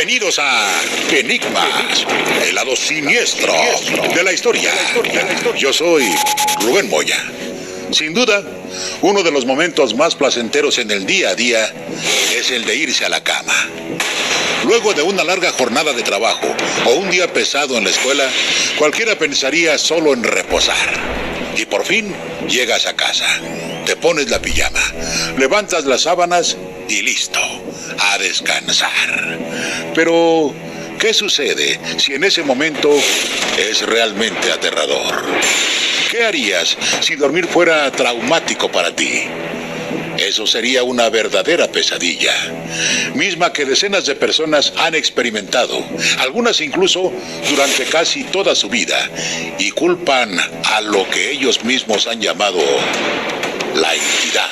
Bienvenidos a Enigmas, el lado siniestro de la historia. Yo soy Rubén Moya. Sin duda, uno de los momentos más placenteros en el día a día es el de irse a la cama. Luego de una larga jornada de trabajo o un día pesado en la escuela, cualquiera pensaría solo en reposar. Y por fin llegas a casa, te pones la pijama, levantas las sábanas y listo, a descansar. Pero, ¿qué sucede si en ese momento es realmente aterrador? ¿Qué harías si dormir fuera traumático para ti? Eso sería una verdadera pesadilla, misma que decenas de personas han experimentado, algunas incluso durante casi toda su vida, y culpan a lo que ellos mismos han llamado la entidad.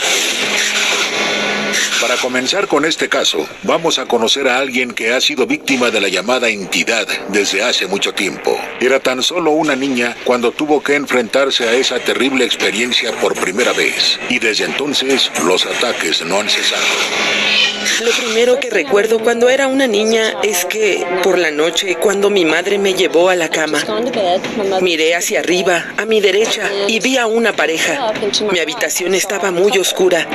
Para comenzar con este caso, vamos a conocer a alguien que ha sido víctima de la llamada entidad desde hace mucho tiempo. Era tan solo una niña cuando tuvo que enfrentarse a esa terrible experiencia por primera vez. Y desde entonces, los ataques no han cesado. Lo primero que recuerdo cuando era una niña es que, por la noche, cuando mi madre me llevó a la cama, miré hacia arriba, a mi derecha, y vi a una pareja. Mi habitación estaba muy oscura,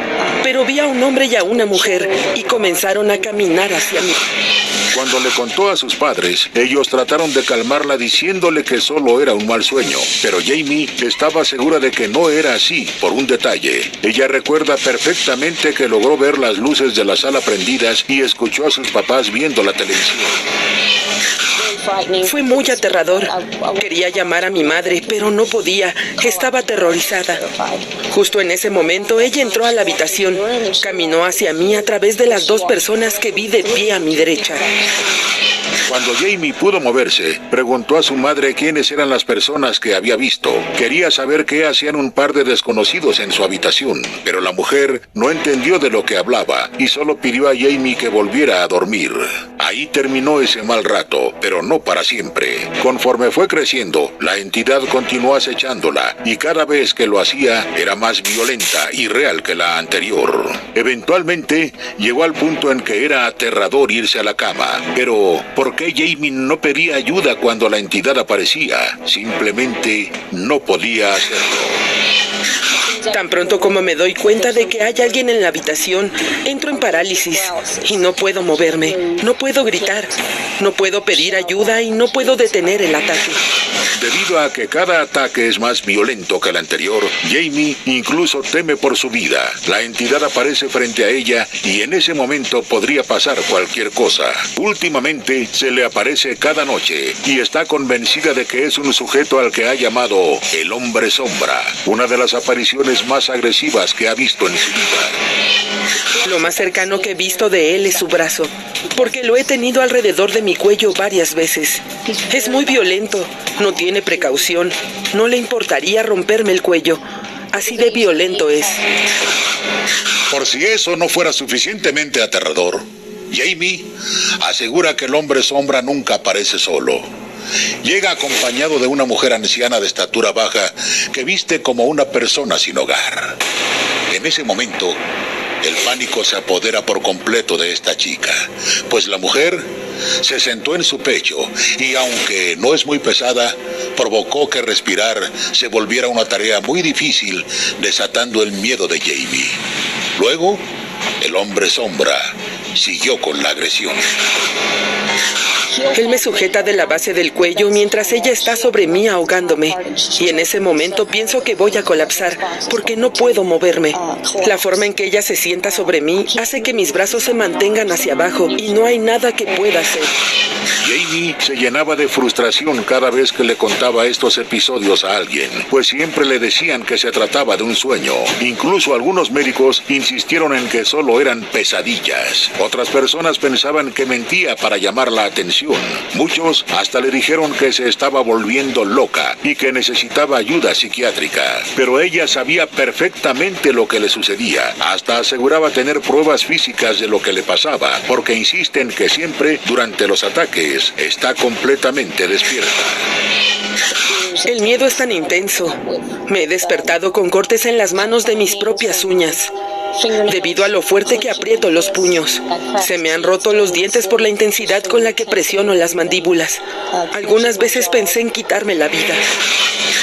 pero vi a un hombre y a una mujer, y comenzaron a caminar hacia mí. Cuando le contó a sus padres, ellos trataron de calmarla diciéndole que solo era un mal sueño. Pero Jamie estaba segura de que no era así, por un detalle. Ella recuerda perfectamente que logró ver las luces de la sala prendidas y escuchó a sus papás viendo la televisión. Fue muy aterrador. Quería llamar a mi madre, pero no podía. Estaba aterrorizada. Justo en ese momento, ella entró a la habitación. Caminó hacia mí a través de las dos personas que vi de pie a mi derecha. Cuando Jamie pudo moverse, preguntó a su madre quiénes eran las personas que había visto. Quería saber qué hacían un par de desconocidos en su habitación, pero la mujer no entendió de lo que hablaba y solo pidió a Jamie que volviera a dormir. Ahí terminó ese mal rato, pero no para siempre. Conforme fue creciendo, la entidad continuó acechándola y cada vez que lo hacía era más violenta y real que la anterior. Eventualmente, llegó al punto en que era aterrador irse a la cama, pero ¿por qué Jamie no pedía ayuda cuando la entidad aparecía? Simplemente no podía hacerlo. Tan pronto como me doy cuenta de que hay alguien en la habitación, entro en parálisis y no puedo moverme, no puedo gritar, no puedo pedir ayuda y no puedo detener el ataque. Debido a que cada ataque es más violento que el anterior, Jamie incluso teme por su vida. La entidad aparece frente a ella y en ese momento podría pasar cualquier cosa. Últimamente se le aparece cada noche y está convencida de que es un sujeto al que ha llamado el Hombre Sombra, una de las apariciones más agresivas que ha visto en su vida. Lo más cercano que he visto de él es su brazo, porque lo he tenido alrededor de mi cuello varias veces. Es muy violento, no tiene precaución, no le importaría romperme el cuello. Así de violento es. Por si eso no fuera suficientemente aterrador, Jamie asegura que el Hombre Sombra nunca aparece solo. Llega acompañado de una mujer anciana de estatura baja que viste como una persona sin hogar. En ese momento, el pánico se apodera por completo de esta chica, pues la mujer se sentó en su pecho y, aunque no es muy pesada, provocó que respirar se volviera una tarea muy difícil, desatando el miedo de Jamie. Luego, el Hombre Sombra siguió con la agresión. Él me sujeta de la base del cuello mientras ella está sobre mí ahogándome. Y en ese momento pienso que voy a colapsar porque no puedo moverme. La forma en que ella se sienta sobre mí hace que mis brazos se mantengan hacia abajo y no hay nada que pueda hacer. Jamie se llenaba de frustración cada vez que le contaba estos episodios a alguien, pues siempre le decían que se trataba de un sueño. Incluso algunos médicos insistieron en que solo eran pesadillas. Otras personas pensaban que mentía para llamar la atención. Muchos hasta le dijeron que se estaba volviendo loca y que necesitaba ayuda psiquiátrica. Pero ella sabía perfectamente lo que le sucedía. Hasta aseguraba tener pruebas físicas de lo que le pasaba, porque insisten que siempre, durante los ataques, está completamente despierta. El miedo es tan intenso. Me he despertado con cortes en las manos de mis propias uñas. debido a lo fuerte que aprieto los puños. Se me han roto los dientes por la intensidad con la que presiono las mandíbulas. Algunas veces pensé en quitarme la vida.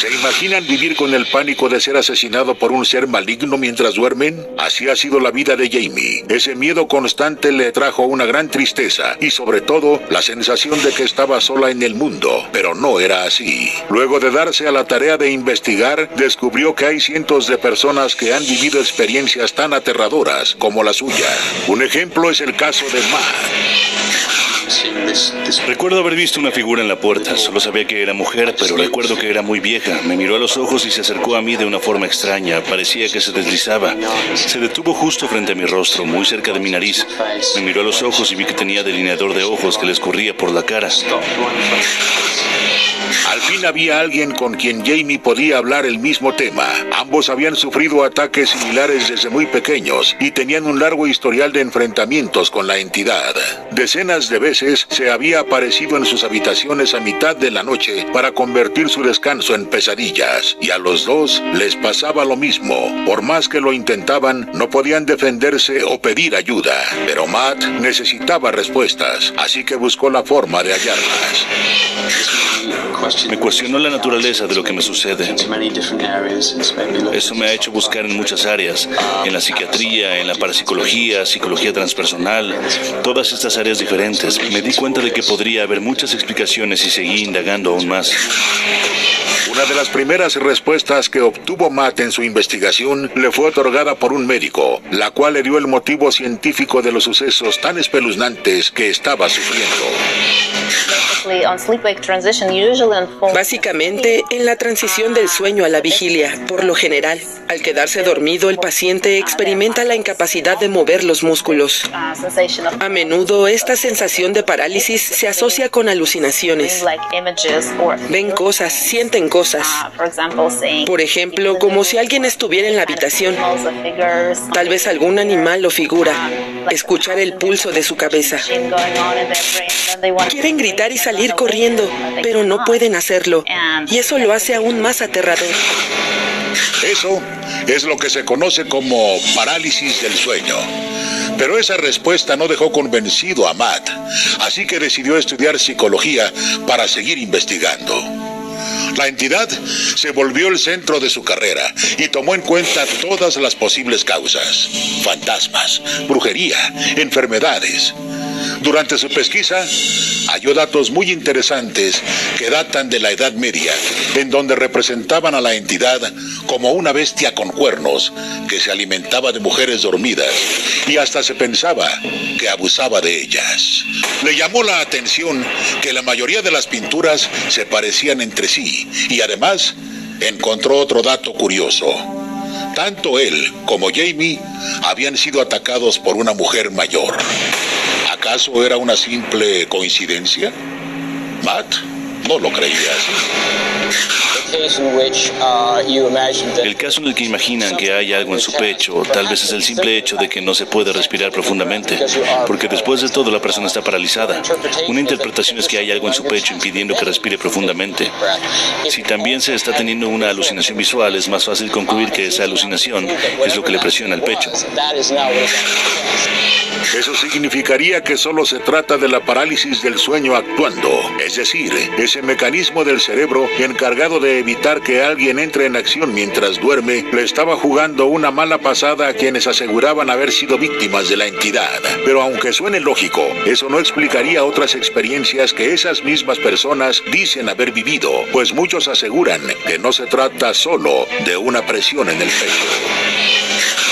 ¿Se imaginan vivir con el pánico de ser asesinado por un ser maligno mientras duermen? Así ha sido la vida de Jamie. Ese miedo constante le trajo una gran tristeza y sobre todo la sensación de que estaba sola en el mundo, pero no era así. Luego de darse a la tarea de investigar, descubrió que hay cientos de personas que han vivido experiencias tan aterradoras como la suya. Un ejemplo es el caso de Matt. Recuerdo haber visto una figura en la puerta. Solo sabía que era mujer, pero recuerdo que era muy vieja. Me miró a los ojos y se acercó a mí de una forma extraña. Parecía que se deslizaba. Se detuvo justo frente a mi rostro, muy cerca de mi nariz. Me miró a los ojos y vi que tenía delineador de ojos que le escurría por la cara. Al fin había alguien con quien Jamie podía hablar el mismo tema. Ambos habían sufrido ataques similares desde muy pequeños y tenían un largo historial de enfrentamientos con la entidad. Decenas de veces se había aparecido en sus habitaciones a mitad de la noche para convertir su descanso en pesadillas. Y a los dos les pasaba lo mismo. Por más que lo intentaban, no podían defenderse o pedir ayuda. Pero Matt necesitaba respuestas, así que buscó la forma de hallarlas. Me cuestionó la naturaleza de lo que me sucede. Eso me ha hecho buscar en muchas áreas, en la psiquiatría, en la parapsicología, psicología transpersonal, todas estas áreas diferentes. Me di cuenta de que podría haber muchas explicaciones y seguí indagando aún más. Una de las primeras respuestas que obtuvo Matt en su investigación le fue otorgada por un médico, la cual le dio el motivo científico de los sucesos tan espeluznantes que estaba sufriendo. Básicamente, en la transición del sueño a la vigilia, por lo general, al quedarse dormido, el paciente experimenta la incapacidad de mover los músculos. A menudo, esta sensación de parálisis se asocia con alucinaciones. Ven cosas, sienten cosas. Por ejemplo, como si alguien estuviera en la habitación. Tal vez algún animal o figura. Escuchar el pulso de su cabeza. Quieren gritar y salir corriendo, pero no pueden hacerlo. Y eso lo hace aún más aterrador. Eso es lo que se conoce como parálisis del sueño. Pero esa respuesta no dejó convencido a Matt, así que decidió estudiar psicología para seguir investigando. La entidad se volvió el centro de su carrera y tomó en cuenta todas las posibles causas: fantasmas, brujería, enfermedades. Durante su pesquisa, halló datos muy interesantes que datan de la Edad Media, en donde representaban a la entidad como una bestia con cuernos que se alimentaba de mujeres dormidas y hasta se pensaba que abusaba de ellas. Le llamó la atención que la mayoría de las pinturas se parecían entre sí y además encontró otro dato curioso. Tanto él como Jamie habían sido atacados por una mujer mayor. ¿Acaso era una simple coincidencia? Matt no lo creía así. El caso en el que imaginan que hay algo en su pecho, tal vez es el simple hecho de que no se puede respirar profundamente, porque después de todo la persona está paralizada. Una interpretación es que hay algo en su pecho impidiendo que respire profundamente. Si también se está teniendo una alucinación visual, es más fácil concluir que esa alucinación es lo que le presiona el pecho. Eso significaría que solo se trata de la parálisis del sueño actuando, es decir, ese mecanismo del cerebro encargado de evitar que alguien entre en acción mientras duerme le estaba jugando una mala pasada a quienes aseguraban haber sido víctimas de la entidad. Pero aunque suene lógico, eso no explicaría otras experiencias que esas mismas personas dicen haber vivido, pues muchos aseguran que no se trata solo de una presión en el pecho.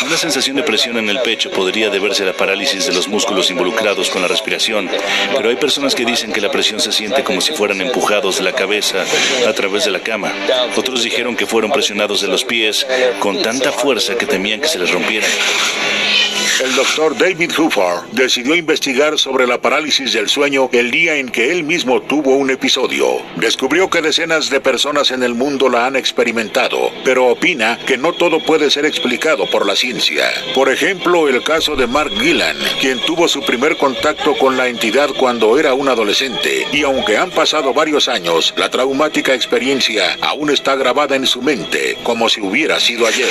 Una sensación de presión en el pecho podría deberse a la parálisis de los músculos involucrados con la respiración, pero hay personas que dicen que la presión se siente como si fueran empujados de la cabeza a través de la cama. Otros dijeron que fueron presionados de los pies con tanta fuerza que temían que se les rompieran. El doctor David Hoover decidió investigar sobre la parálisis del sueño el día en que él mismo tuvo un episodio. Descubrió que decenas de personas en el mundo la han experimentado, pero opina que no todo puede ser explicado por la ciencia. Por ejemplo, el caso de Mark Gillan, quien tuvo su primer contacto con la entidad cuando era un adolescente, y aunque han pasado varios años, la traumática experiencia aún está grabada en su mente, como si hubiera sido ayer.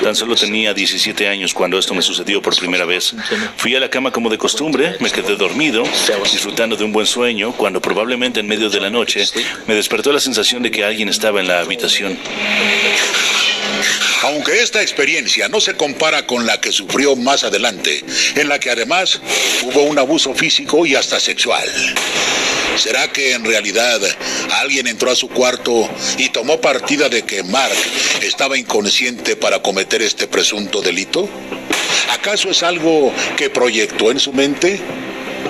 Tan solo tenía 17 años cuando esto me sucedió por primera vez. Fui a la cama como de costumbre, me quedé dormido, disfrutando de un buen sueño, cuando probablemente en medio de la noche me despertó la sensación de que alguien estaba en la habitación. Aunque esta experiencia no se compara con la que sufrió más adelante, en la que además hubo un abuso físico y hasta sexual. ¿Será que en realidad alguien entró a su cuarto y tomó partida de que Mark estaba inconsciente para cometer este presunto delito? ¿Acaso es algo que proyectó en su mente?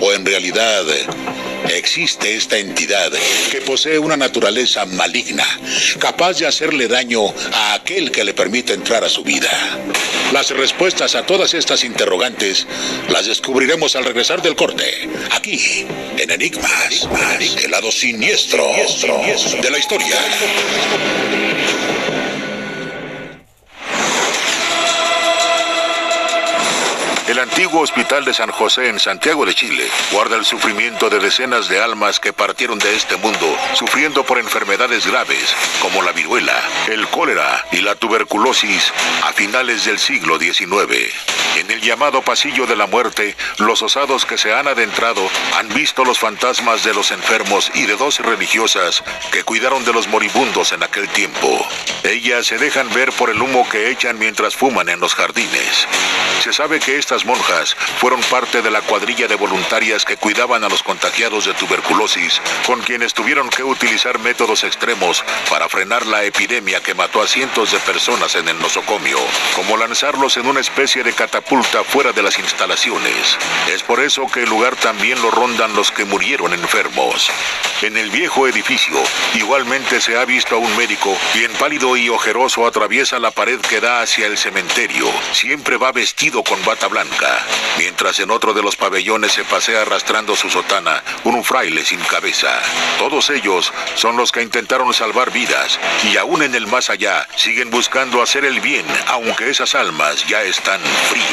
¿O en realidad existe esta entidad que posee una naturaleza maligna, capaz de hacerle daño a aquel que le permite entrar a su vida? Las respuestas a todas estas interrogantes las descubriremos al regresar del corte, aquí, en Enigmas, el lado siniestro de la historia. El antiguo Hospital de San José en Santiago de Chile guarda el sufrimiento de decenas de almas que partieron de este mundo sufriendo por enfermedades graves como la viruela, el cólera y la tuberculosis a finales del siglo XIX. En el llamado Pasillo de la Muerte, los osados que se han adentrado han visto los fantasmas de los enfermos y de dos religiosas que cuidaron de los moribundos en aquel tiempo. Ellas se dejan ver por el humo que echan mientras fuman en los jardines. Se sabe que estas monjas fueron parte de la cuadrilla de voluntarias que cuidaban a los contagiados de tuberculosis, con quienes tuvieron que utilizar métodos extremos para frenar la epidemia que mató a cientos de personas en el nosocomio, como lanzarlos en una especie de catapulta fuera de las instalaciones. Es por eso que el lugar también lo rondan los que murieron enfermos. En el viejo edificio, igualmente se ha visto a un médico, bien pálido y ojeroso, atraviesa la pared que da hacia el cementerio. Siempre va vestido con bata blanca, mientras en otro de los pabellones se pasea arrastrando su sotana un fraile sin cabeza. Todos ellos son los que intentaron salvar vidas y aún en el más allá siguen buscando hacer el bien, aunque esas almas ya están frías.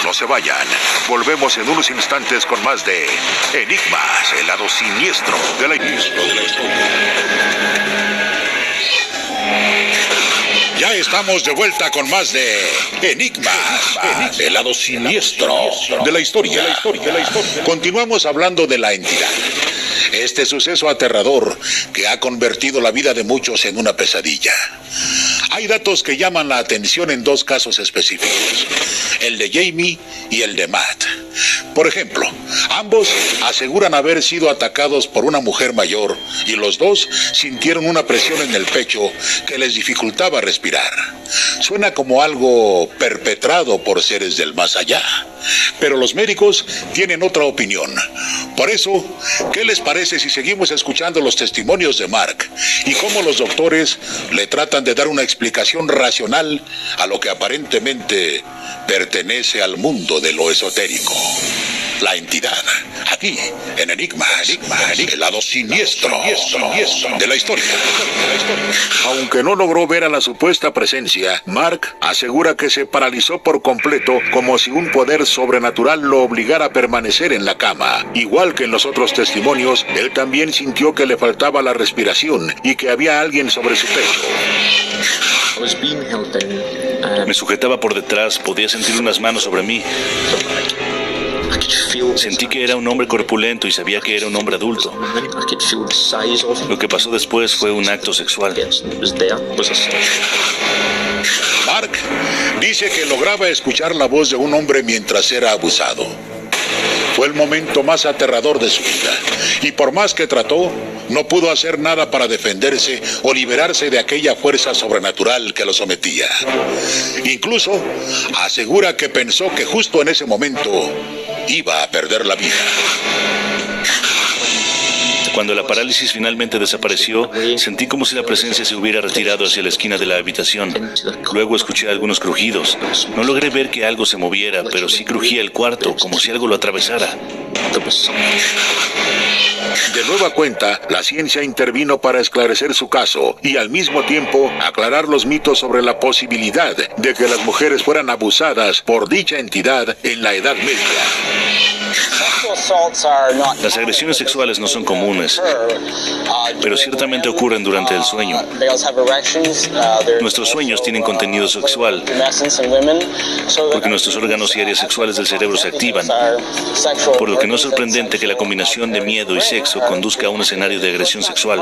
No se vayan, volvemos en unos instantes con más de Enigmas, el lado siniestro de la historia. Ya estamos de vuelta con más de Enigmas, el lado siniestro de la historia. Continuamos hablando de la entidad. Este suceso aterrador que ha convertido la vida de muchos en una pesadilla. Hay datos que llaman la atención en dos casos específicos, el de Jamie y el de Matt. Por ejemplo, ambos aseguran haber sido atacados por una mujer mayor y los dos sintieron una presión en el pecho que les dificultaba respirar. Suena como algo perpetrado por seres del más allá, pero los médicos tienen otra opinión. Por eso, ¿qué les parece si seguimos escuchando los testimonios de Mark y cómo los doctores le tratan de dar una explicación racional a lo que aparentemente pertenece al mundo de lo esotérico? La entidad, aquí en Enigmas, el lado siniestro de la historia. Aunque no logró ver a la supuesta presencia, Mark asegura que se paralizó por completo, como si un poder sobrenatural lo obligara a permanecer en la cama. Igual que en los otros testimonios, él también sintió que le faltaba la respiración y que había alguien sobre su pecho. Me sujetaba por detrás, podía sentir unas manos sobre mí. Sentí que era un hombre corpulento y sabía que era un hombre adulto. Lo que pasó después fue un acto sexual. Mark dice que lograba escuchar la voz de un hombre mientras era abusado. Fue el momento más aterrador de su vida, y por más que trató, no pudo hacer nada para defenderse o liberarse de aquella fuerza sobrenatural que lo sometía. Incluso asegura que pensó que justo en ese momento iba a perder la vida. Cuando la parálisis finalmente desapareció, sentí como si la presencia se hubiera retirado hacia la esquina de la habitación. Luego escuché algunos crujidos. No logré ver que algo se moviera, pero sí crujía el cuarto, como si algo lo atravesara. De nueva cuenta, la ciencia intervino para esclarecer su caso y al mismo tiempo aclarar los mitos sobre la posibilidad de que las mujeres fueran abusadas por dicha entidad en la Edad Media. Las agresiones sexuales no son comunes, pero ciertamente ocurren durante el sueño. Nuestros sueños tienen contenido sexual, porque nuestros órganos y áreas sexuales del cerebro se activan, por lo que no es sorprendente que la combinación de miedo y sexo conduzca a un escenario de agresión sexual.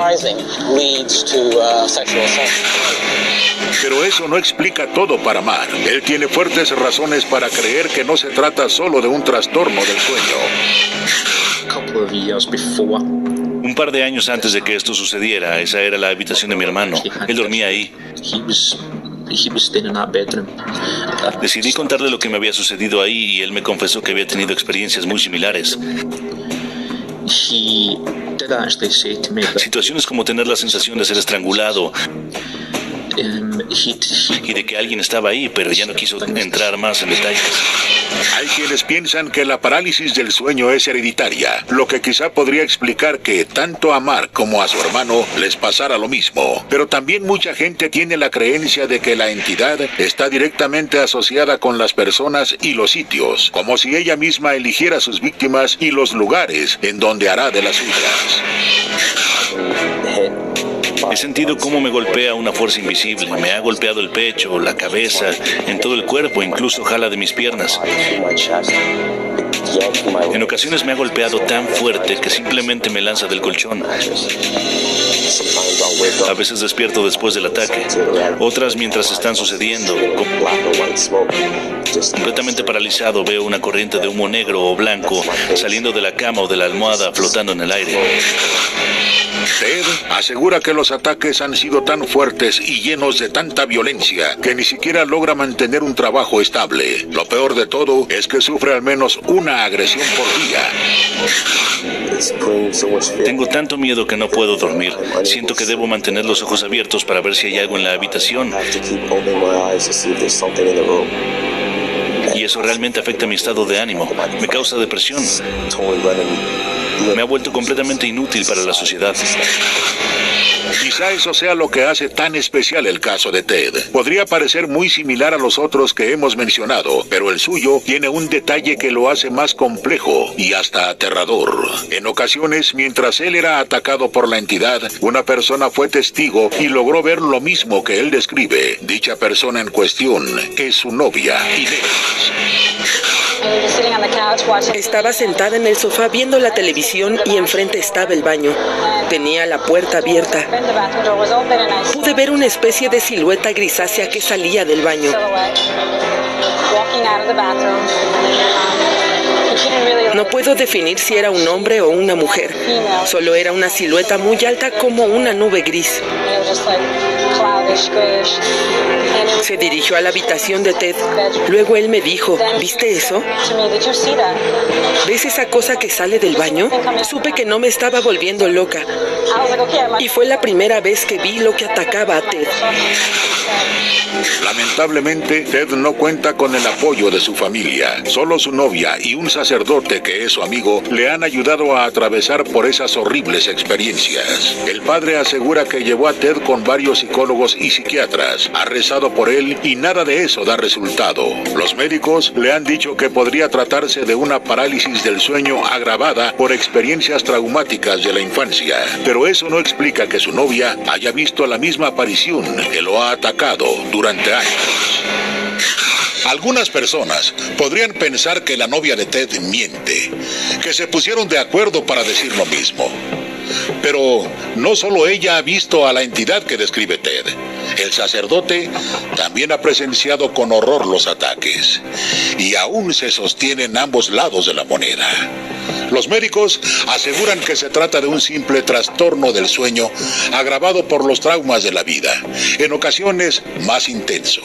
Pero eso no explica todo para Mark. Él tiene fuertes razones para creer que no se trata solo de un trastorno del sueño. Un par de años antes de que esto sucediera, esa era la habitación de mi hermano. Él dormía ahí. Decidí contarle lo que me había sucedido ahí y él me confesó que había tenido experiencias muy similares. Situaciones como tener la sensación de ser estrangulado y de que alguien estaba ahí, pero ya no quiso entrar más en detalles. Hay quienes piensan que la parálisis del sueño es hereditaria, lo que quizá podría explicar que tanto a Mark como a su hermano les pasara lo mismo. Pero también mucha gente tiene la creencia de que la entidad está directamente asociada con las personas y los sitios, como si ella misma eligiera sus víctimas y los lugares en donde hará de las suyas. He sentido cómo me golpea una fuerza invisible. Me ha golpeado el pecho, la cabeza, en todo el cuerpo, incluso jala de mis piernas. En ocasiones me ha golpeado tan fuerte que simplemente me lanza del colchón. A veces despierto después del ataque, otras mientras están sucediendo. Completamente paralizado, veo una corriente de humo negro o blanco saliendo de la cama o de la almohada flotando en el aire. Ted asegura que los ataques han sido tan fuertes y llenos de tanta violencia que ni siquiera logra mantener un trabajo estable. Lo peor de todo es que sufre al menos una agresión por día. Tengo tanto miedo que no puedo dormir. Siento que debo mantener los ojos abiertos para ver si hay algo en la habitación. Y eso realmente afecta mi estado de ánimo. Me causa depresión. Me ha vuelto completamente inútil para la sociedad. Quizá eso sea lo que hace tan especial el caso de Ted. Podría parecer muy similar a los otros que hemos mencionado, pero el suyo tiene un detalle que lo hace más complejo y hasta aterrador. En ocasiones, mientras él era atacado por la entidad, una persona fue testigo y logró ver lo mismo que él describe. Dicha persona en cuestión es su novia, Inés. Estaba sentada en el sofá viendo la televisión y enfrente estaba el baño. Tenía la puerta abierta. Pude ver una especie de silueta grisácea que salía del baño. No puedo definir si era un hombre o una mujer. Solo era una silueta muy alta como una nube gris. Se dirigió a la habitación de Ted. Luego él me dijo, ¿viste eso? ¿Ves esa cosa que sale del baño? Supe que no me estaba volviendo loca. Y fue la primera vez que vi lo que atacaba a Ted. Lamentablemente, Ted no cuenta con el apoyo de su familia. Solo su novia y un sacerdote que es su amigo le han ayudado a atravesar por esas horribles experiencias. El padre asegura que llevó a Ted con varios psicólogos y psiquiatras. Ha rezado por él y nada de eso da resultado. Los médicos le han dicho que podría tratarse de una parálisis del sueño agravada por experiencias traumáticas de la infancia. Pero eso no explica que su novia haya visto la misma aparición que lo ha atacado durante años. Algunas personas podrían pensar que la novia de Ted miente, que se pusieron de acuerdo para decir lo mismo. Pero no solo ella ha visto a la entidad que describe Ted. El sacerdote también ha presenciado con horror los ataques. Y aún se sostienen ambos lados de la moneda. Los médicos aseguran que se trata de un simple trastorno del sueño agravado por los traumas de la vida, en ocasiones más intenso,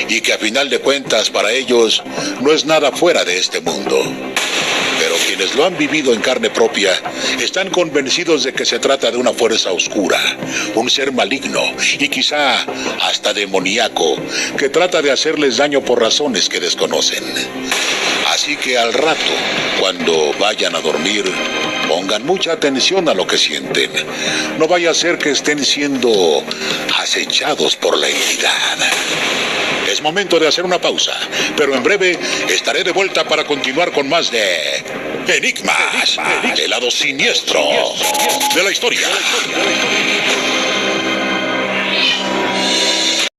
y que a final de cuentas para ellos no es nada fuera de este mundo. Pero quienes lo han vivido en carne propia están convencidos de que se trata de una fuerza oscura, un ser maligno y quizá hasta demoníaco que trata de hacerles daño por razones que desconocen. Así que al rato, cuando vayan a dormir, pongan mucha atención a lo que sienten. No vaya a ser que estén siendo acechados por la entidad. Es momento de hacer una pausa, pero en breve estaré de vuelta para continuar con más de Enigmas, el lado siniestro de la historia.